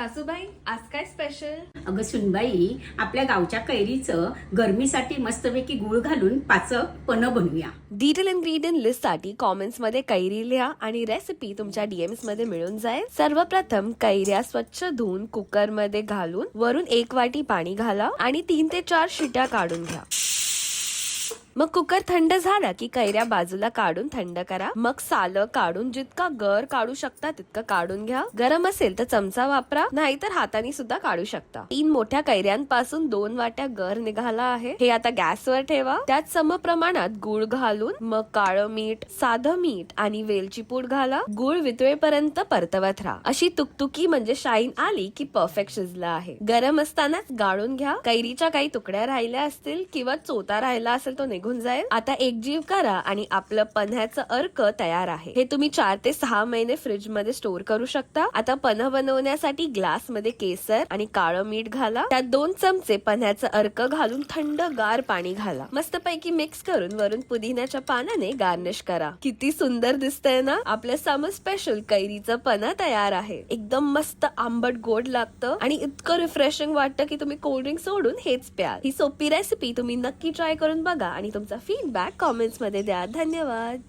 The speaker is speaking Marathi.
सासूबाई आज काय स्पेशल? अगं सुनबाई, आपल्या गावच्या कैरीचं गरमीसाठी मस्तपैकी गुळ घालून पाचक पन्ह बनवूया. डिटेल इन्ग्रेडियंट लिस्ट साठी कॉमेंट्स मध्ये कैरी लिहा आणि रेसिपी तुमच्या डीएम्स मध्ये मिळून जाईल. सर्वप्रथम कैऱ्या स्वच्छ धुवून कुकर मध्ये घालून वरून 1 वाटी पाणी घाला आणि 3 ते 4 शिट्या काढून घ्या. मग कुकर थंड झाला की कैऱ्या बाजूला काढून थंड करा. मग सालं काढून जितका गर काढू शकता तितकं काढून घ्या. गरम असेल तर चमचा वापरा, नाहीतर हाताने सुद्धा काढू शकता. 3 मोठ्या कैऱ्यांपासून 2 वाट्या गर निघाला आहे. हे आता गॅसवर ठेवा. त्यात सम प्रमाणात गुळ घालून मग काळं मीठ, साधं मीठ आणि वेलची पूड घाला. गुळ वितळेपर्यंत परतवत राहा. अशी तुकतुकी म्हणजे शाईन आली की परफेक्ट शिजला आहे. गरम असतानाच गाळून घ्या. कैरीच्या काही तुकड्या राहिल्या असतील किंवा चोता राहिला असेल तो निघून जाईल. आता एकजीव करा आणि आपलं पन्ह्याचं अर्क तयार आहे. हे तुम्ही 4 ते 6 महिने फ्रीज मध्ये स्टोर करू शकता. आता पन्ह बनवण्यासाठी ग्लास मध्ये केसर आणि काळं मीठ घाला. त्यात 2 चमचे पन्ह्याचं अर्क घालून थंड गार पाणी घाला. मस्तपैकी मिक्स करून वरून पुदिन्याच्या पानाने गार्निश करा. किती सुंदर दिसतंय ना. आपलं समर स्पेशल कैरीचं पन्ह तयार आहे. एकदम मस्त आंबट गोड लागतं आणि इतकं रिफ्रेशिंग वाटतं की तुम्ही कोल्ड्रिंक सोडून हेच प्याल. ही सोपी रेसिपी तुम्ही नक्की ट्राय करून बघा आणि तुमचा फीडबॅक कॉमेंट्स मध्ये द्या. धन्यवाद.